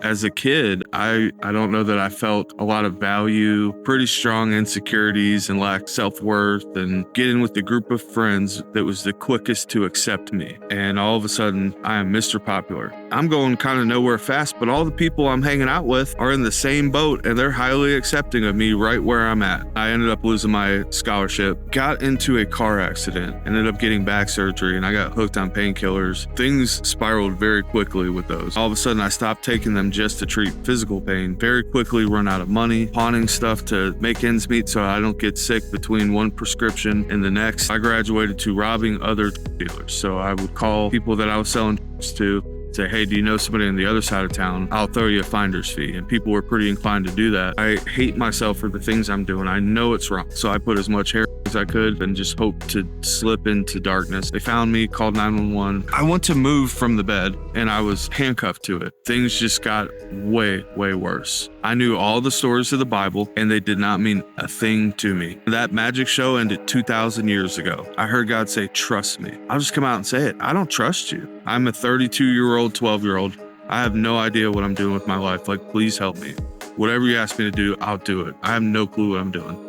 As a kid, I don't know that I felt a lot of value, pretty strong insecurities and lacked self-worth, and getting with the group of friends that was the quickest to accept me. And all of a sudden, I am Mr. Popular. I'm going kind of nowhere fast, but all the people I'm hanging out with are in the same boat and they're highly accepting of me right where I'm at. I ended up losing my scholarship, got into a car accident, ended up getting back surgery, and I got hooked on painkillers. Things spiraled very quickly with those. All of a sudden, I stopped taking them just to treat physical pain. Very quickly run out of money, pawning stuff to make ends meet so I don't get sick between one prescription and the next. I graduated to robbing other dealers. So I would call people that I was selling to, say, hey, do you know somebody on the other side of town? I'll throw you a finder's fee. And people were pretty inclined to do that. I hate myself for the things I'm doing. I know it's wrong. So I put as much hair as I could and just hoped to slip into darkness. They found me, called 911. I went to move from the bed and I was handcuffed to it. Things just got way, way worse. I knew all the stories of the Bible and they did not mean a thing to me. That magic show ended 2,000 years ago. I heard God say, trust me. I'll just come out and say it. I don't trust you. I'm a 32-year-old, 12-year-old. I have no idea what I'm doing with my life. Like, please help me. Whatever you ask me to do, I'll do it. I have no clue what I'm doing.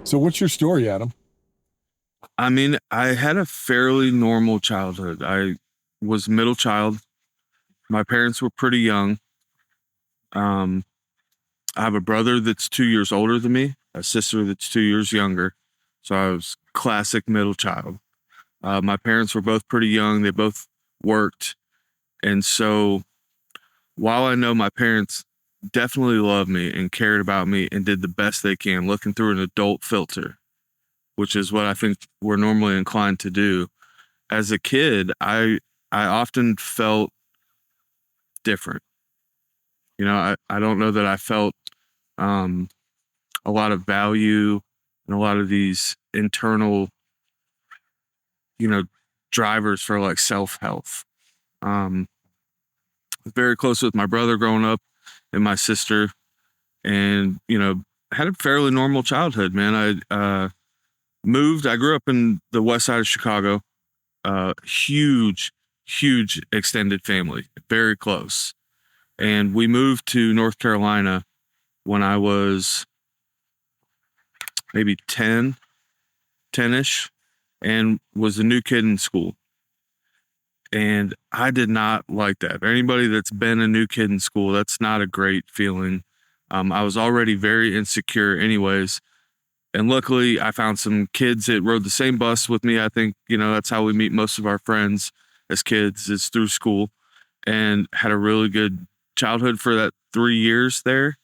So what's your story, Adam? I mean, I had a fairly normal childhood. I was middle child. My parents were pretty young. I have a brother that's 2 years older than me, a sister that's 2 years younger. So I was classic middle child. My parents were both pretty young. They both worked. And so while I know my parents definitely loved me and cared about me and did the best they can, looking through an adult filter, which is what I think we're normally inclined to do. As a kid, I often felt different. You know, I don't know that I felt a lot of value and a lot of these internal, drivers for like self-health. Very close with my brother growing up and my sister, and, had a fairly normal childhood, man. I grew up in the west side of Chicago, huge extended family, very close. And we moved to North Carolina when I was maybe 10-ish, and was a new kid in school. And I did not like that. Anybody that's been a new kid in school, that's not a great feeling. I was already very insecure anyways. And luckily I found some kids that rode the same bus with me. I think, that's how we meet most of our friends as kids, is through school, and had a really good childhood for that 3 years there.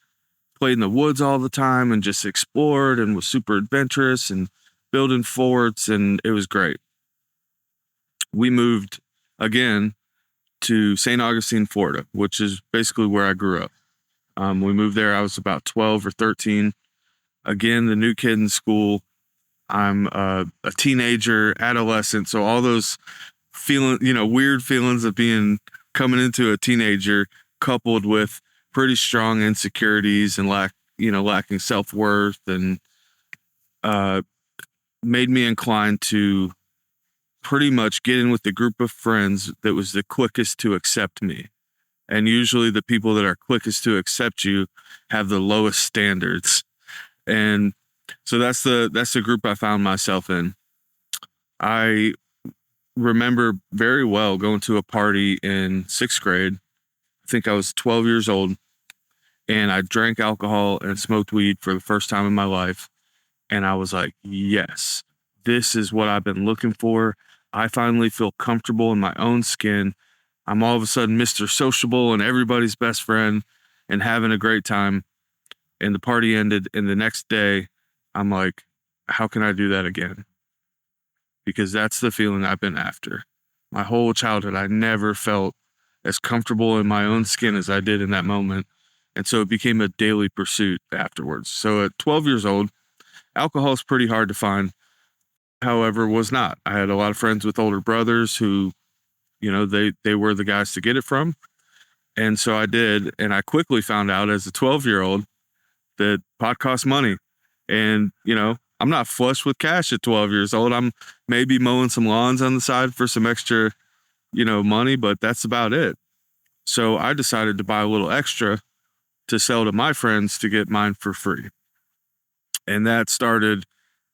Played in the woods all the time and just explored and was super adventurous and building forts, and it was great. We moved again to St. Augustine, Florida, which is basically where I grew up. We moved there. I was about 12 or 13. Again, the new kid in school. I'm a teenager, adolescent. So all those weird feelings of coming into a teenager, coupled with pretty strong insecurities and lacking self-worth, and made me inclined to pretty much get in with the group of friends that was the quickest to accept me. And usually the people that are quickest to accept you have the lowest standards. And so that's the group I found myself in. I remember very well going to a party in sixth grade. I think I was 12 years old, and I drank alcohol and smoked weed for the first time in my life. And I was like, yes, this is what I've been looking for. I finally feel comfortable in my own skin. I'm all of a sudden Mr. Sociable and everybody's best friend and having a great time. And the party ended. And the next day I'm like, how can I do that again? Because that's the feeling I've been after. My whole childhood, I never felt as comfortable in my own skin as I did in that moment. And so it became a daily pursuit afterwards. So at 12 years old, alcohol is pretty hard to find. However, was not. I had a lot of friends with older brothers who, they were the guys to get it from. And so I did. And I quickly found out as a 12-year-old that pot costs money. And, I'm not flush with cash at 12 years old. I'm maybe mowing some lawns on the side for some extra, money, but that's about it. So I decided to buy a little extra to sell to my friends to get mine for free. And that started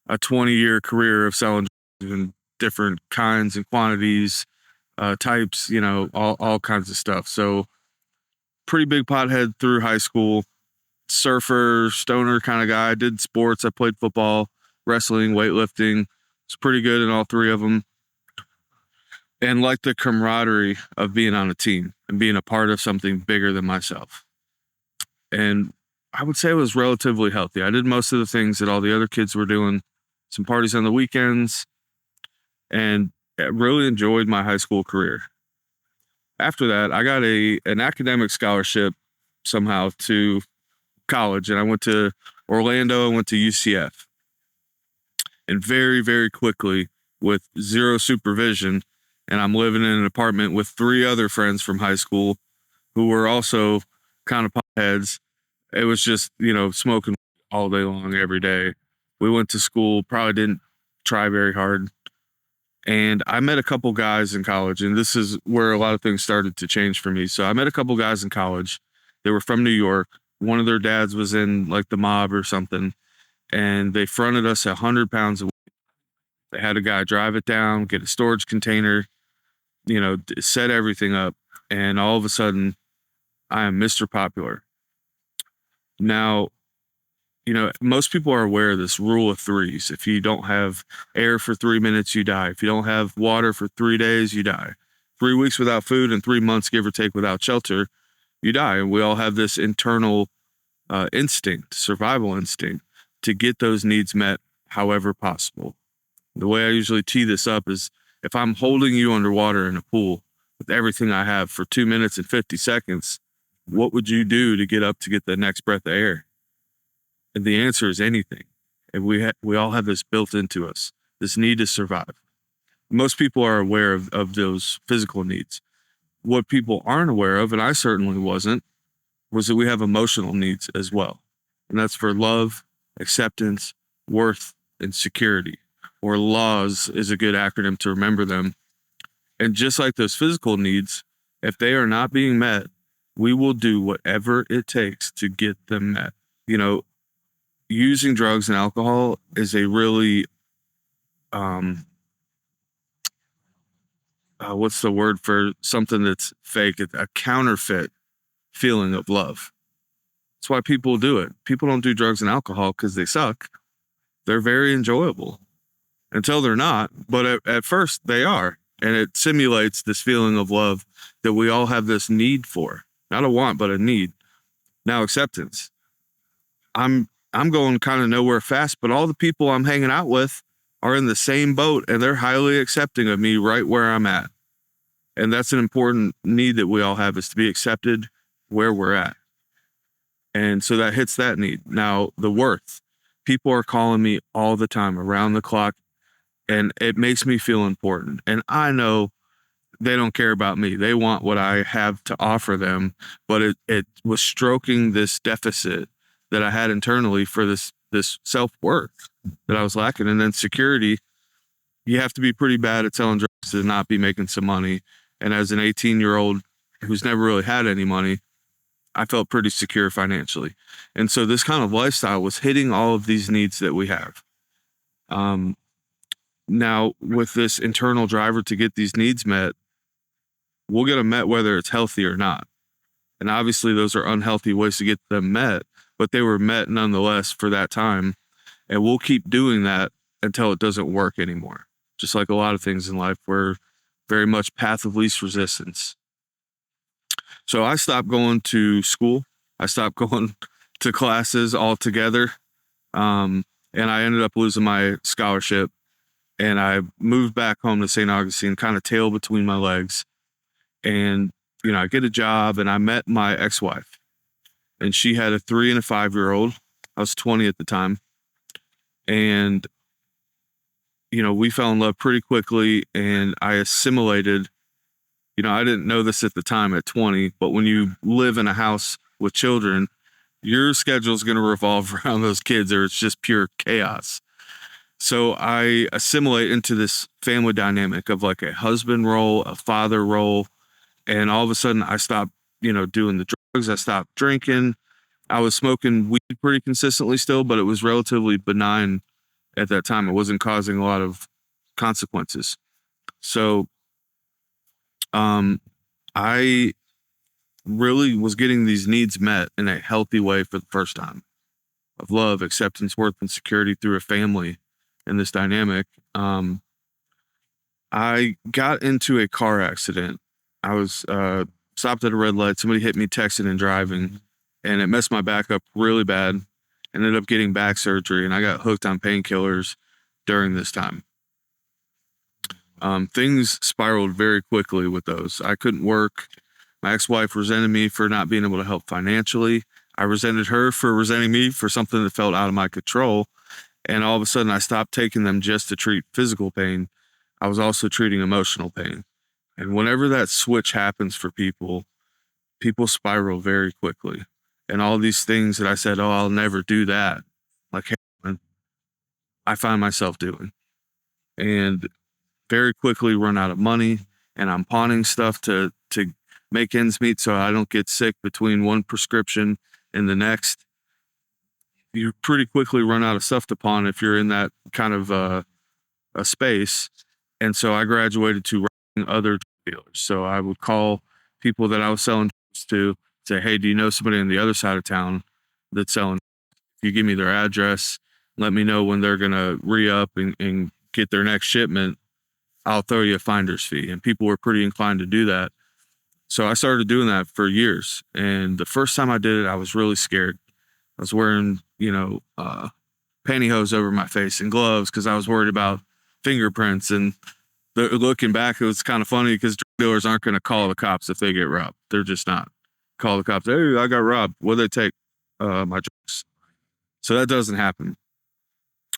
a 20-year career of selling in different kinds and quantities, types, all kinds of stuff. So pretty big pothead through high school, surfer, stoner kind of guy. I did sports. I played football, wrestling, weightlifting. Was pretty good in all three of them. And like the camaraderie of being on a team and being a part of something bigger than myself. And I would say it was relatively healthy. I did most of the things that all the other kids were doing, some parties on the weekends, and I really enjoyed my high school career. After that, I got an academic scholarship somehow to college, and I went to Orlando. I went to UCF. And very, very quickly, with zero supervision, and I'm living in an apartment with three other friends from high school who were also kind of potheads. It was just, smoking all day long, every day. We went to school, probably didn't try very hard. And I met a couple guys in college, and this is where a lot of things started to change for me. So I met a couple guys in college. They were from New York. One of their dads was in like the mob or something, and they fronted us 100 pounds a week. They had a guy drive it down, get a storage container, set everything up. And all of a sudden, I am Mr. Popular. Now, most people are aware of this rule of threes. If you don't have air for 3 minutes, you die. If you don't have water for 3 days, you die. 3 weeks without food and 3 months, give or take, without shelter, you die. And we all have this internal instinct, survival instinct, to get those needs met however possible. The way I usually tee this up is if I'm holding you underwater in a pool with everything I have for 2 minutes and 50 seconds, what would you do to get up to get the next breath of air? And the answer is anything. And we all have this built into us, this need to survive. Most people are aware of those physical needs. What people aren't aware of, and I certainly wasn't, was that we have emotional needs as well. And that's for love, acceptance, worth, and security. Or LAWS is a good acronym to remember them. And just like those physical needs, if they are not being met, we will do whatever it takes to get them met. Using drugs and alcohol is a really, what's the word for something that's fake? A counterfeit feeling of love. That's why people do it. People don't do drugs and alcohol because they suck. They're very enjoyable until they're not. But at first they are. And it simulates this feeling of love that we all have this need for. Not a want, but a need. Now, acceptance. I'm going kind of nowhere fast, but all the people I'm hanging out with are in the same boat, and they're highly accepting of me right where I'm at. And that's an important need that we all have, is to be accepted where we're at. And so that hits that need. Now, the worth. People are calling me all the time, around the clock, and it makes me feel important. And I know they don't care about me. They want what I have to offer them, but it was stroking this deficit that I had internally for this self-worth that I was lacking. And then security, you have to be pretty bad at selling drugs to not be making some money. And as an 18-year-old who's never really had any money, I felt pretty secure financially. And so this kind of lifestyle was hitting all of these needs that we have. Now, with this internal driver to get these needs met, we'll get them met whether it's healthy or not. And obviously those are unhealthy ways to get them met, but they were met nonetheless for that time. And we'll keep doing that until it doesn't work anymore. Just like a lot of things in life, we're very much path of least resistance. So I stopped going to school. I stopped going to classes altogether. And I ended up losing my scholarship. And I moved back home to St. Augustine, kind of tail between my legs. And, I get a job, and I met my ex-wife. And she had a 3 and a 5-year-old. I was 20 at the time. And, we fell in love pretty quickly, and I assimilated. I didn't know this at the time at 20, but when you live in a house with children, your schedule is going to revolve around those kids, or it's just pure chaos. So I assimilate into this family dynamic of like a husband role, a father role, and all of a sudden I stopped doing the drugs. I stopped drinking. I was smoking weed pretty consistently still, but it was relatively benign at that time. It wasn't causing a lot of consequences. So I really was getting these needs met in a healthy way for the first time, of love, acceptance, worth, and security through a family in this dynamic. I got into a car accident. I was stopped at a red light. Somebody hit me texting and driving, and it messed my back up really bad. Ended up getting back surgery, and I got hooked on painkillers during this time. Things spiraled very quickly with those. I couldn't work. My ex-wife resented me for not being able to help financially. I resented her for resenting me for something that felt out of my control. And all of a sudden, I stopped taking them just to treat physical pain. I was also treating emotional pain. And whenever that switch happens for people, people spiral very quickly. And all these things that I said, oh, I'll never do that, like heroin, I find myself doing. And very quickly run out of money, and I'm pawning stuff to make ends meet so I don't get sick between one prescription and the next. You pretty quickly run out of stuff to pawn if you're in that kind of a space. And so I graduated to writing other dealers. So I would call people that I was selling to, say, hey, do you know somebody on the other side of town that's selling? If you give me their address, let me know when they're going to re-up and get their next shipment, I'll throw you a finder's fee. And people were pretty inclined to do that. So I started doing that for years. And the first time I did it, I was really scared. I was wearing, pantyhose over my face and gloves because I was worried about fingerprints. And looking back, it was kind of funny because drug dealers aren't going to call the cops if they get robbed. They're just not. Call the cops. Hey, I got robbed. What'd they take? My drugs. So that doesn't happen.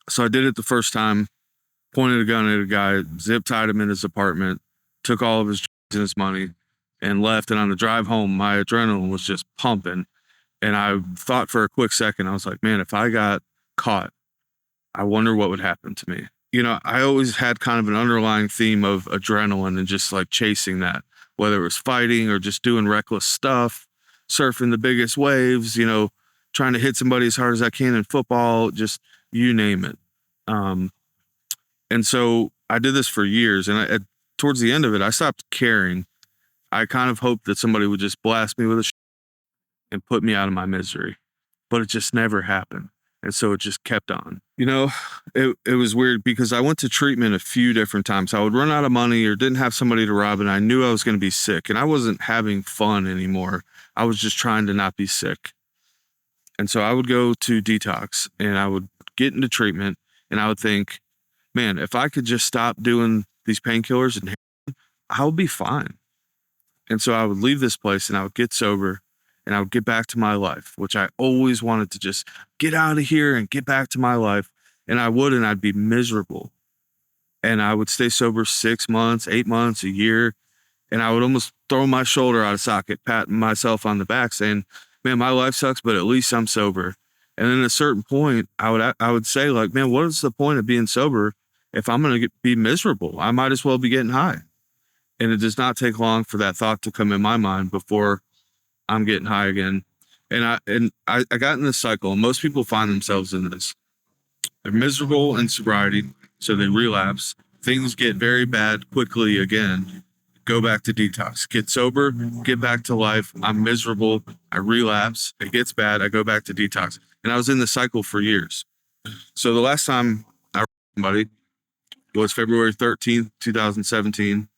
So I did it the first time, pointed a gun at a guy, zip tied him in his apartment, took all of his drugs and his money, and left. And on the drive home, my adrenaline was just pumping. And I thought for a quick second, I was like, man, if I got caught, I wonder what would happen to me. I always had kind of an underlying theme of adrenaline and just like chasing that, whether it was fighting or just doing reckless stuff, surfing the biggest waves, trying to hit somebody as hard as I can in football, just you name it. And so I did this for years, and towards the end of it, I stopped caring. I kind of hoped that somebody would just blast me with a and put me out of my misery, but it just never happened. And so it just kept on. It was weird because I went to treatment a few different times. I would run out of money or didn't have somebody to rob, and I knew I was going to be sick, and I wasn't having fun anymore. I was just trying to not be sick. And so I would go to detox, and I would get into treatment, and I would think, man, if I could just stop doing these painkillers and I would be fine. And so I would leave this place and I would get sober and I would get back to my life, which I always wanted to just get out of here and get back to my life. And I would, and I'd be miserable. And I would stay sober 6 months, 8 months, a year. And I would almost throw my shoulder out of socket, patting myself on the back saying, man, my life sucks, but at least I'm sober. And then at a certain point, I would say like, man, what is the point of being sober if I'm going to be miserable? I might as well be getting high. And it does not take long for that thought to come in my mind before I'm getting high again. And I got in this cycle, and most people find themselves in this. They're miserable in sobriety, so they relapse. Things get very bad quickly again. Go back to detox. Get sober, get back to life. I'm miserable. I relapse. It gets bad. I go back to detox. And I was in the cycle for years. So the last time I wrote somebody was February 13th, 2017.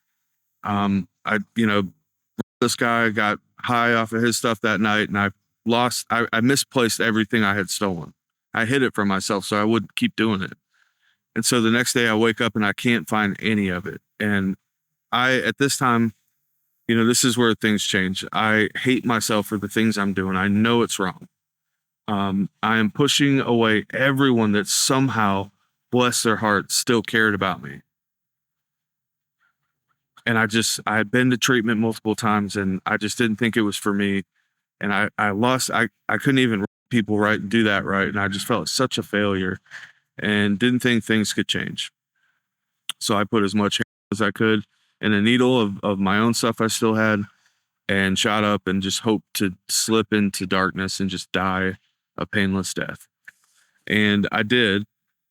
This guy got high off of his stuff that night, and I misplaced everything I had stolen. I hid it from myself so I wouldn't keep doing it. And so the next day I wake up and I can't find any of it. And at this time, this is where things change. I hate myself for the things I'm doing. I know it's wrong. I am pushing away everyone that somehow, bless their heart, still cared about me. And I had been to treatment multiple times, and I just didn't think it was for me. And I couldn't even people right and do that right. And I just felt such a failure and didn't think things could change. So I put as much as I could in a needle of my own stuff I still had. and shot up and just hoped to slip into darkness and just die a painless death. And I did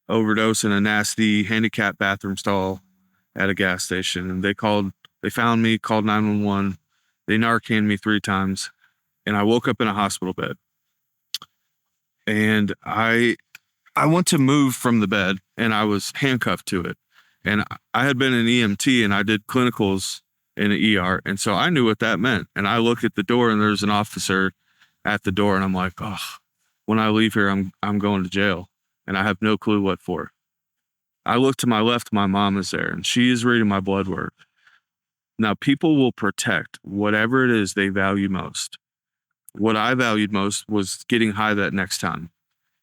overdose in a nasty handicapped bathroom stall at a gas station. And they found me, called 911. They Narcaned me 3 times, and I woke up in a hospital bed. And I went to move from the bed, and I was handcuffed to it. And I had been an EMT, and I did clinicals in an ER. And so I knew what that meant. And I looked at the door, and there's an officer at the door, and I'm like, oh, when I leave here, I'm going to jail. And I have no clue what for. I look to my left, my mom is there, and she is reading my blood work. Now, people will protect whatever it is they value most. What I valued most was getting high that next time.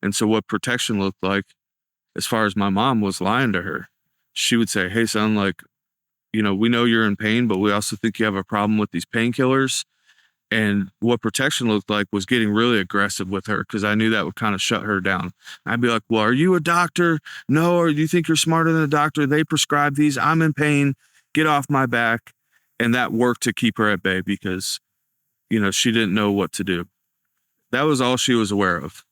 And so what protection looked like, as far as my mom, was lying to her. She would say, hey, son, like, we know you're in pain, but we also think you have a problem with these painkillers. And what protection looked like was getting really aggressive with her, because I knew that would kind of shut her down. I'd be like, well, are you a doctor? No, or do you think you're smarter than a doctor? They prescribe these. I'm in pain. Get off my back. And that worked to keep her at bay because, she didn't know what to do. That was all she was aware of.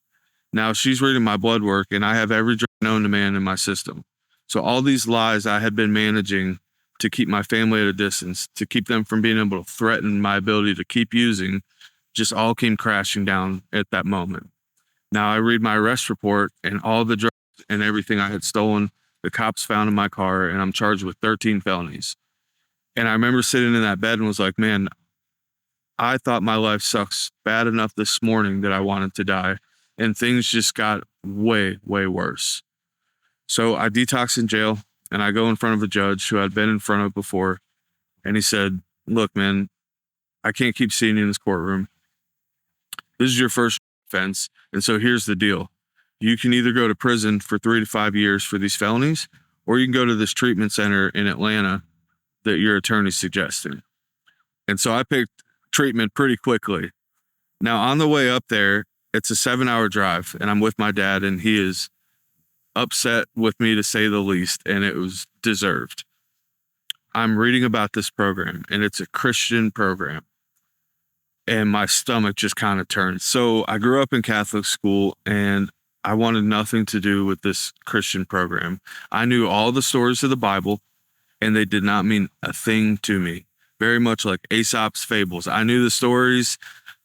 Now she's reading my blood work, and I have every drug known to man in my system. So all these lies I had been managing to keep my family at a distance, to keep them from being able to threaten my ability to keep using, just all came crashing down at that moment. Now I read my arrest report, and all the drugs and everything I had stolen, the cops found in my car, and I'm charged with 13 felonies. And I remember sitting in that bed and was like, man, I thought my life sucks bad enough this morning that I wanted to die. And things just got way, way worse. So I detox in jail, and I go in front of a judge who I'd been in front of before. And he said, look, man, I can't keep seeing you in this courtroom. This is your first offense. And so here's the deal. You can either go to prison for 3 to 5 years for these felonies, or you can go to this treatment center in Atlanta that your attorney's suggesting. And so I picked treatment pretty quickly. Now on the way up there, it's a 7-hour drive, and I'm with my dad, and he is upset with me, to say the least, and it was deserved. I'm reading about this program, and it's a Christian program, and my stomach just kind of turned. So I grew up in Catholic school, and I wanted nothing to do with this Christian program. I knew all the stories of the Bible, and they did not mean a thing to me. Very much like Aesop's fables. I knew the stories,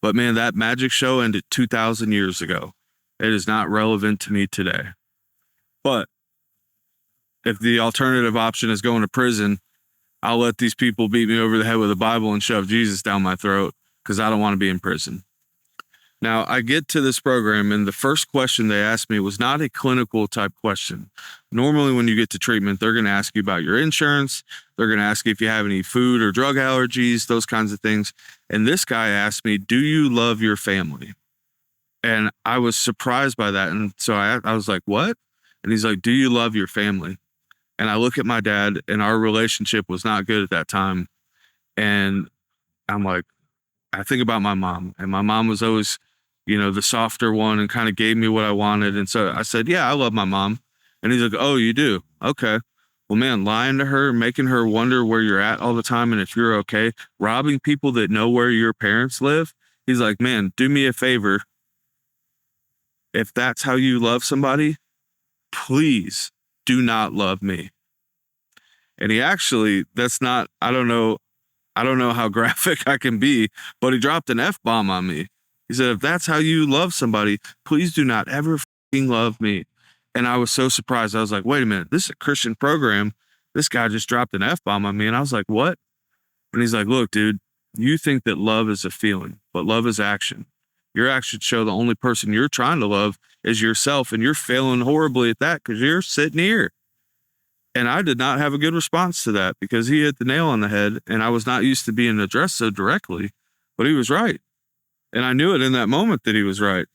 but man, that magic show ended 2,000 years ago. It is not relevant to me today. But if the alternative option is going to prison, I'll let these people beat me over the head with a Bible and shove Jesus down my throat, because I don't want to be in prison. Now, I get to this program, and the first question they asked me was not a clinical type question. Normally, when you get to treatment, they're going to ask you about your insurance. They're going to ask you if you have any food or drug allergies, those kinds of things. And this guy asked me, do you love your family? And I was surprised by that. And so I was like, what? And he's like, do you love your family? And I look at my dad, and our relationship was not good at that time. And I'm like, I think about my mom, and my mom was always, the softer one, and kind of gave me what I wanted. And so I said, yeah, I love my mom. And he's like, oh, you do? Okay. Well, man, lying to her, making her wonder where you're at all the time and if you're okay, robbing people that know where your parents live. He's like, man, do me a favor. If that's how you love somebody, please do not love me. And he actually, I don't know how graphic I can be, but he dropped an F-bomb on me. He said, if that's how you love somebody, please do not ever fucking love me. And I was so surprised. I was like, wait a minute, this is a Christian program. This guy just dropped an F-bomb on me. And I was like, what? And he's like, look, dude, you think that love is a feeling, but love is action. Your actions show the only person you're trying to love is yourself. And you're failing horribly at that because you're sitting here. And I did not have a good response to that, because he hit the nail on the head, and I was not used to being addressed so directly, but he was right. And I knew it in that moment that he was right.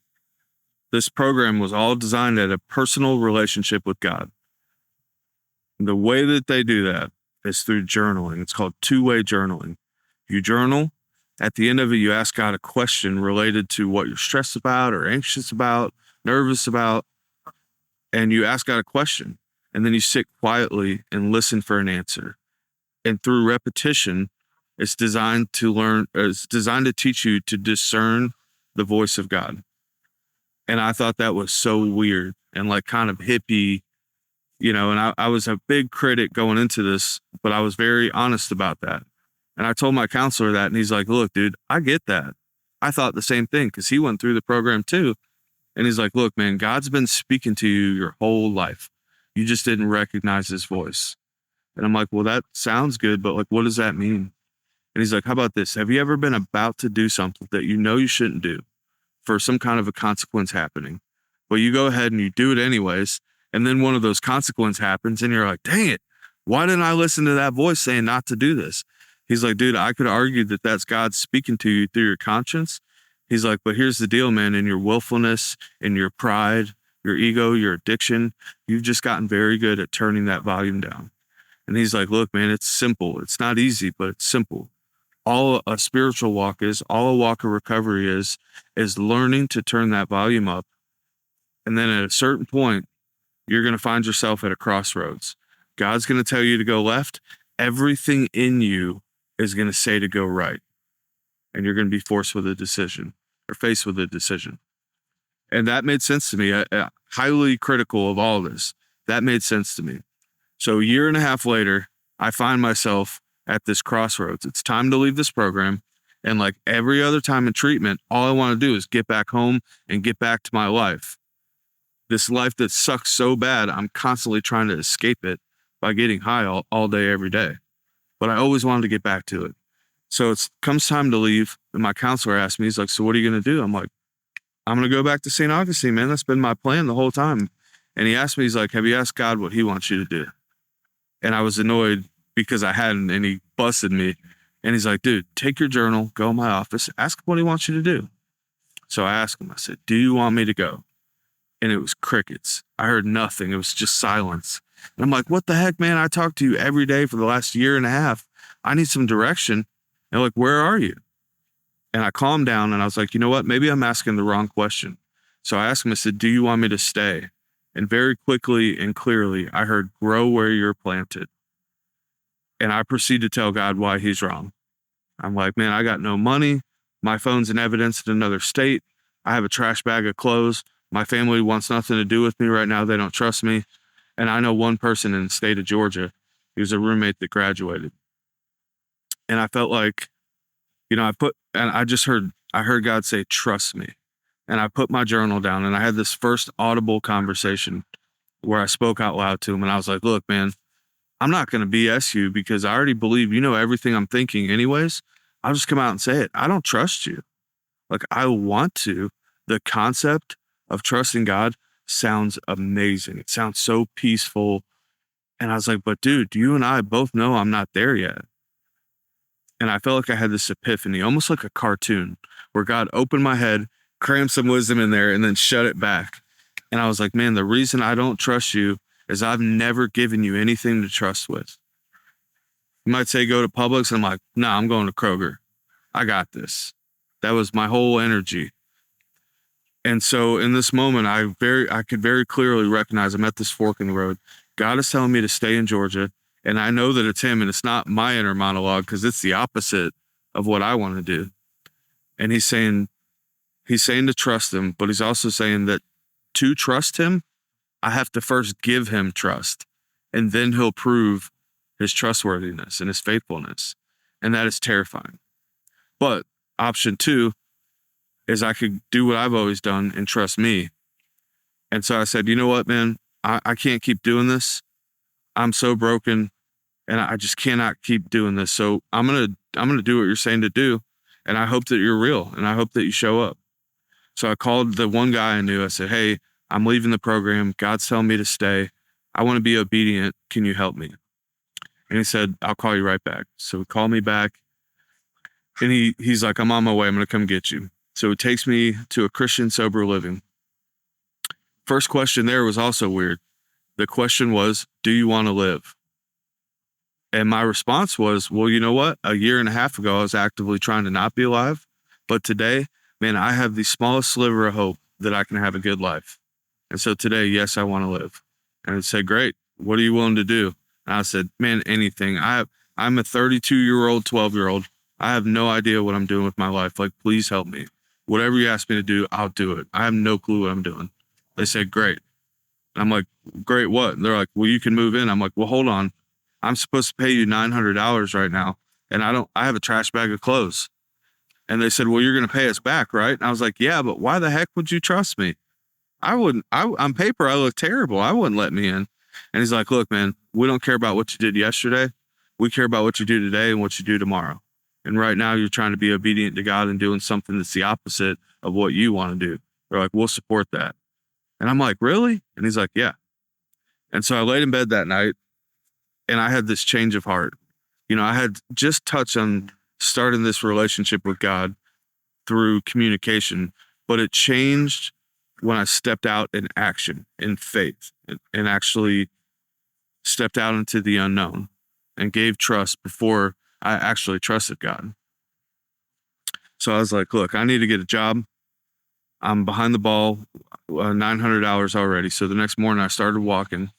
This program was all designed at a personal relationship with God. And the way that they do that is through journaling. It's called two-way journaling. You journal. At the end of it, you ask God a question related to what you're stressed about or anxious about, nervous about, and you ask God a question. And then you sit quietly and listen for an answer. And through repetition, It's designed to teach you to discern the voice of God. And I thought that was so weird and like kind of hippie, and I was a big critic going into this, but I was very honest about that. And I told my counselor that, and he's like, look, dude, I get that. I thought the same thing because he went through the program too. And he's like, look, man, God's been speaking to you your whole life. You just didn't recognize his voice. And I'm like, well, that sounds good, but like, what does that mean? And he's like, how about this? Have you ever been about to do something that you know you shouldn't do for some kind of a consequence happening, but you go ahead and you do it anyways, and then one of those consequences happens and you're like, dang it, why didn't I listen to that voice saying not to do this? He's like, dude, I could argue that that's God speaking to you through your conscience. He's like, but here's the deal, man. In your willfulness, in your pride, your ego, your addiction, you've just gotten very good at turning that volume down. And he's like, look, man, it's simple. It's not easy, but it's simple. All a spiritual walk is, all a walk of recovery is learning to turn that volume up. And then at a certain point, you're going to find yourself at a crossroads. God's going to tell you to go left. Everything in you is going to say to go right. And you're going to be faced with a decision. And that made sense to me. Highly critical of all this. That made sense to me. So a year and a half later, I find myself at this crossroads. It's time to leave this program. And like every other time in treatment, all I want to do is get back home and get back to my life. This life that sucks so bad, I'm constantly trying to escape it by getting high all day, every day. But I always wanted to get back to it. So it comes time to leave. And my counselor asked me, he's like, so what are you going to do? I'm like, I'm going to go back to St. Augustine, man. That's been my plan the whole time. And he asked me, he's like, have you asked God what he wants you to do? And I was annoyed because I hadn't, and he busted me. And he's like, dude, take your journal, go in my office, ask him what he wants you to do. So I asked him, I said, do you want me to go? And it was crickets. I heard nothing. It was just silence. And I'm like, what the heck, man? I talked to you every day for the last year and a half. I need some direction. And like, where are you? And I calmed down and I was like, you know what? Maybe I'm asking the wrong question. So I asked him, I said, do you want me to stay? And very quickly and clearly, I heard, grow where you're planted. And I proceed to tell God why he's wrong. I'm like, man, I got no money. My phone's in evidence in another state. I have a trash bag of clothes. My family wants nothing to do with me right now. They don't trust me. And I know one person in the state of Georgia. He was a roommate that graduated. And I felt like, I heard God say, trust me. And I put my journal down and I had this first audible conversation where I spoke out loud to him. And I was like, look, man, I'm not going to BS you because I already believe you know everything I'm thinking anyways. I'll just come out and say it. I don't trust you. Like, I want to. The concept of trusting God sounds amazing. It sounds so peaceful. And I was like, but dude, you and I both know I'm not there yet. And I felt like I had this epiphany, almost like a cartoon, where God opened my head, crammed some wisdom in there, and then shut it back. And I was like, man, the reason I don't trust you is I've never given you anything to trust with. You might say go to Publix, and I'm like, nah, I'm going to Kroger. I got this. That was my whole energy. And so in this moment, I could very clearly recognize I'm at this fork in the road. God is telling me to stay in Georgia. And I know that it's him and it's not my inner monologue because it's the opposite of what I want to do. And he's saying to trust him, but he's also saying that to trust him, I have to first give him trust, and then he'll prove his trustworthiness and his faithfulness. And that is terrifying. But option 2 is I could do what I've always done and trust me. And so I said, you know what, man, I can't keep doing this. I'm so broken and I just cannot keep doing this. So I'm going to do what you're saying to do. And I hope that you're real and I hope that you show up. So I called the one guy I knew. I said, hey, I'm leaving the program. God's telling me to stay. I want to be obedient. Can you help me? And he said, I'll call you right back. So he called me back and he's like, I'm on my way. I'm going to come get you. So it takes me to a Christian sober living. First question there was also weird. The question was, do you want to live? And my response was, well, you know what? A year and a half ago, I was actively trying to not be alive. But today, man, I have the smallest sliver of hope that I can have a good life. And so today, yes, I want to live. And I said, great. What are you willing to do? And I said, man, anything. I I'm a 32-year-old, 12-year-old. I have no idea what I'm doing with my life. Like, please help me. Whatever you ask me to do, I'll do it. I have no clue what I'm doing. They said, great. And I'm like, great, what? And they're like, well, you can move in. I'm like, well, hold on. I'm supposed to pay you $900 right now. And I have a trash bag of clothes. And they said, well, you're going to pay us back, right? And I was like, yeah, but why the heck would you trust me? I wouldn't. On paper, I look terrible. I wouldn't let me in. And he's like, look, man, we don't care about what you did yesterday. We care about what you do today and what you do tomorrow. And right now you're trying to be obedient to God and doing something that's the opposite of what you want to do. They're like, we'll support that. And I'm like, really? And he's like, yeah. And so I laid in bed that night and I had this change of heart. You know, I had just touched on starting this relationship with God through communication, but it changed when I stepped out in action, in faith, and actually stepped out into the unknown and gave trust before I actually trusted God. So I was like, look, I need to get a job. I'm behind the ball, 900 hours already. So the next morning I started walking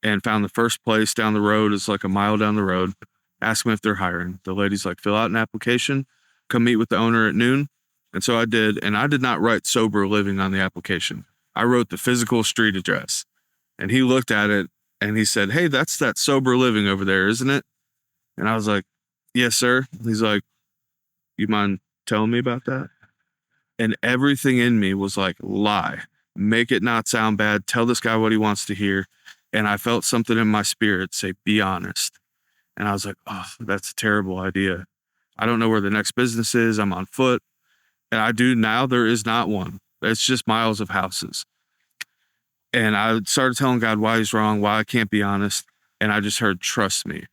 and found the first place down the road. It's like a mile down the road. Asked them if they're hiring. The lady's like, fill out an application, come meet with the owner at noon. And so I did. And I did not write sober living on the application. I wrote the physical street address. And he looked at it and he said, hey, that's that sober living over there, isn't it? And I was like, yes, sir. He's like, you mind telling me about that? And everything in me was like, lie, make it not sound bad. Tell this guy what he wants to hear. And I felt something in my spirit say, be honest. And I was like, oh, that's a terrible idea. I don't know where the next business is. I'm on foot. And I do now. There is not one. It's just miles of houses. And I started telling God why he's wrong, why I can't be honest. And I just heard, trust me.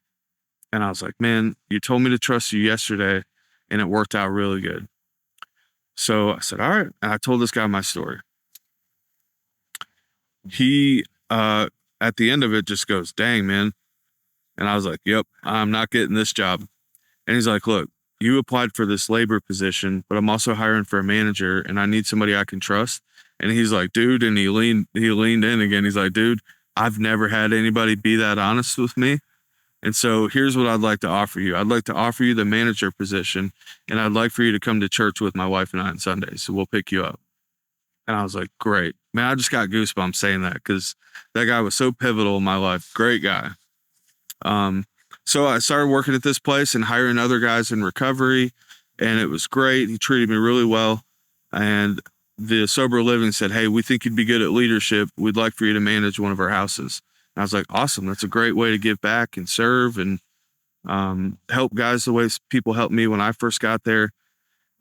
And I was like, man, you told me to trust you yesterday and it worked out really good. So I said, all right. And I told this guy my story. He, at the end of it just goes, dang, man. And I was like, yep, I'm not getting this job. And he's like, look, you applied for this labor position, but I'm also hiring for a manager and I need somebody I can trust. And he's like, dude, and he leaned in again. He's like, dude, I've never had anybody be that honest with me. And so here's what I'd like to offer you. I'd like to offer you the manager position, and I'd like for you to come to church with my wife and I on Sundays. So we'll pick you up. And I was like, great. Man, I just got goosebumps saying that because that guy was so pivotal in my life. Great guy. So I started working at this place and hiring other guys in recovery, and it was great. He treated me really well. And the sober living said, hey, we think you'd be good at leadership. We'd like for you to manage one of our houses. And I was like, awesome. That's a great way to give back and serve and help guys the way people helped me when I first got there.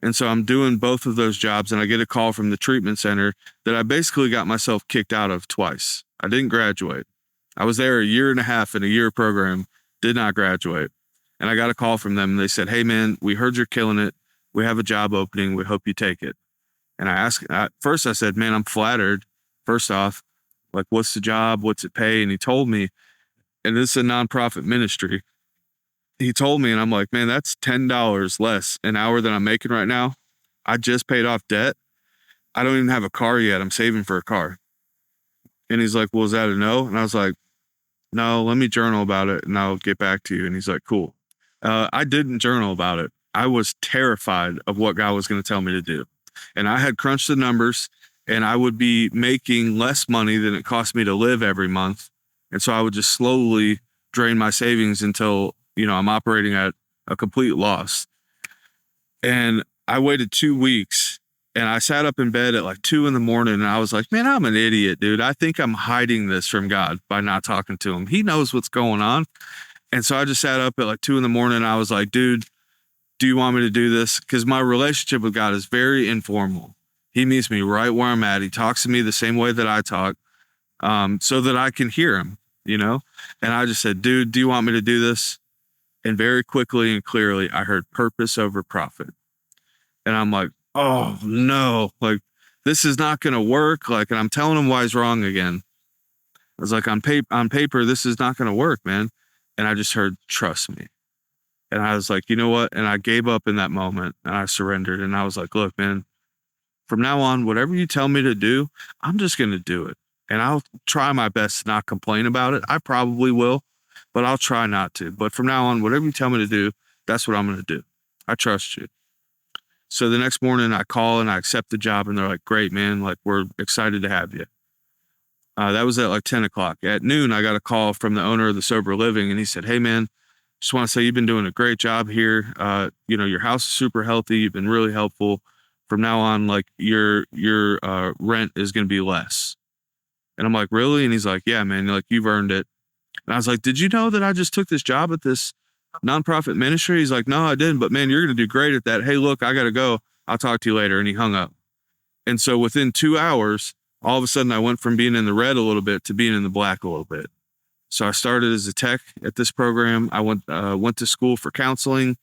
And so I'm doing both of those jobs, and I get a call from the treatment center that I basically got myself kicked out of twice. I didn't graduate. I was there a year and a half in a year program, did not graduate. And I got a call from them, and they said, hey, man, we heard you're killing it. We have a job opening. We hope you take it. And at first I said, man, I'm flattered. First off, like, what's the job? What's it pay? And he told me, and this is a nonprofit ministry. He told me, and I'm like, man, that's $10 less an hour than I'm making right now. I just paid off debt. I don't even have a car yet. I'm saving for a car. And he's like, well, is that a no? And I was like, no, let me journal about it and I'll get back to you. And he's like, cool. I didn't journal about it. I was terrified of what God was going to tell me to do. And I had crunched the numbers, and I would be making less money than it cost me to live every month. And so I would just slowly drain my savings until, I'm operating at a complete loss. And I waited 2 weeks, and I sat up in bed at like 2 a.m. and I was like, man, I'm an idiot, dude. I think I'm hiding this from God by not talking to him. He knows what's going on. And so I just sat up at like 2 a.m. and I was like, dude, do you want me to do this? Because my relationship with God is very informal. He meets me right where I'm at. He talks to me the same way that I talk, so that I can hear him, And I just said, dude, do you want me to do this? And very quickly and clearly, I heard purpose over profit. And I'm like, oh no, like, this is not going to work. Like, and I'm telling him why he's wrong again. I was like, on paper, this is not going to work, man. And I just heard, trust me. And I was like, you know what? And I gave up in that moment and I surrendered. And I was like, look, man, from now on, whatever you tell me to do, I'm just going to do it. And I'll try my best to not complain about it. I probably will, but I'll try not to. But from now on, whatever you tell me to do, that's what I'm going to do. I trust you. So the next morning I call and I accept the job, and they're like, great, man. Like, we're excited to have you. That was at like 10 o'clock. At noon, I got a call from the owner of the Sober Living, and he said, hey, man, just want to say you've been doing a great job here. Your house is super healthy. You've been really helpful. From now on, like, your rent is going to be less. And I'm like, really? And he's like, yeah, man, like, you've earned it. And I was like, did you know that I just took this job at this nonprofit ministry? He's like, no, I didn't. But man, you're going to do great at that. Hey, look, I got to go. I'll talk to you later. And he hung up. And so within 2 hours, all of a sudden I went from being in the red a little bit to being in the black a little bit. So I started as a tech at this program. I went to school for counseling,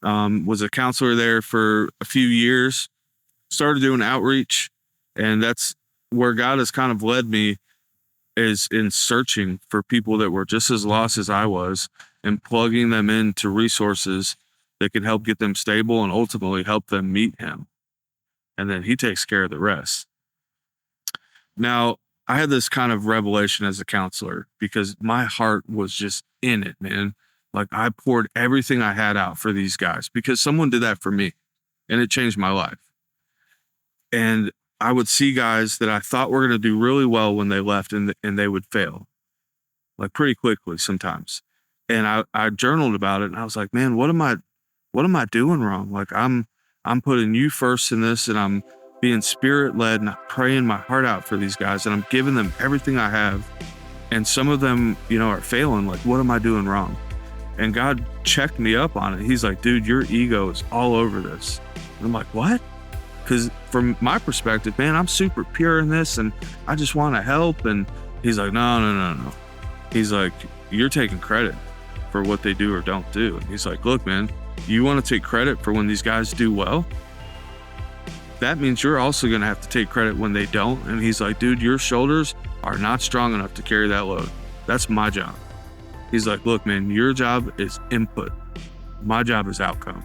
was a counselor there for a few years, started doing outreach. And that's where God has kind of led me, is in searching for people that were just as lost as I was and plugging them into resources that can help get them stable and ultimately help them meet him. And then he takes care of the rest. Now, I had this kind of revelation as a counselor because my heart was just in it, man. Like, I poured everything I had out for these guys because someone did that for me, and it changed my life. And I would see guys that I thought were going to do really well when they left, and they would fail, like, pretty quickly sometimes. And I journaled about it, and I was like, man, what am I doing wrong? Like, I'm putting you first in this, and I'm being spirit led, and I'm praying my heart out for these guys, and I'm giving them everything I have. And some of them, are failing. Like, what am I doing wrong? And God checked me up on it. He's like, dude, your ego is all over this. And I'm like, what? Because from my perspective, man, I'm super pure in this and I just want to help. And he's like, no. He's like, you're taking credit for what they do or don't do. And he's like, look, man, you want to take credit for when these guys do well? That means you're also going to have to take credit when they don't. And he's like, dude, your shoulders are not strong enough to carry that load. That's my job. He's like, look, man, your job is input. My job is outcome.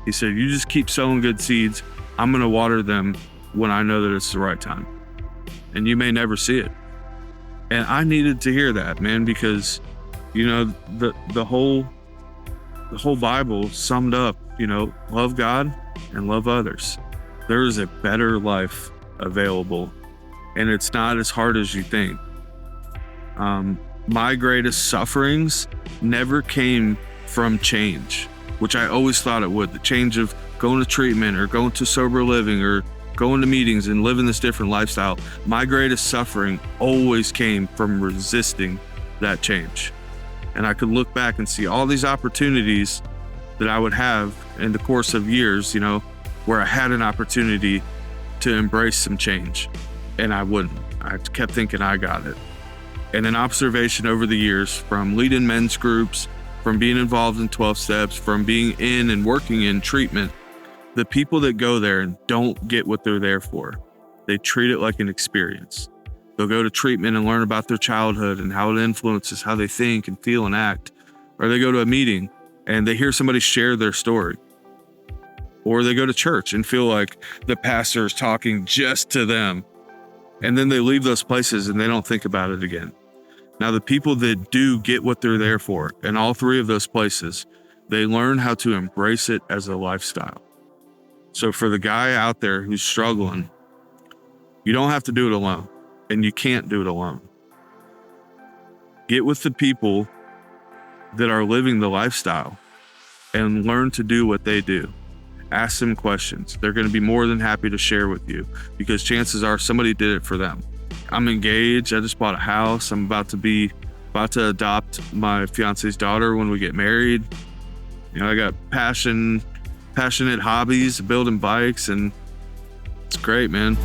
He said, you just keep sowing good seeds. I'm going to water them when I know that it's the right time. And you may never see it. And I needed to hear that, man, because, the whole Bible summed up, love God and love others. There is a better life available, and it's not as hard as you think. My greatest sufferings never came from change, which I always thought it would. The change of going to treatment or going to sober living or going to meetings and living this different lifestyle. My greatest suffering always came from resisting that change. And I could look back and see all these opportunities that I would have in the course of years, where I had an opportunity to embrace some change, and I wouldn't. I kept thinking I got it. And an observation over the years, from leading men's groups, from being involved in 12 steps, from being in and working in treatment, the people that go there and don't get what they're there for, they treat it like an experience. They'll go to treatment and learn about their childhood and how it influences how they think and feel and act. Or they go to a meeting and they hear somebody share their story. Or they go to church and feel like the pastor is talking just to them. And then they leave those places and they don't think about it again. Now, the people that do get what they're there for in all three of those places, they learn how to embrace it as a lifestyle. So for the guy out there who's struggling, you don't have to do it alone, and you can't do it alone. Get with the people that are living the lifestyle and learn to do what they do. Ask them questions. They're going to be more than happy to share with you because chances are somebody did it for them. I'm engaged. I just bought a house. I'm about to adopt my fiance's daughter when we get married. I got passionate hobbies, building bikes, and it's great, man.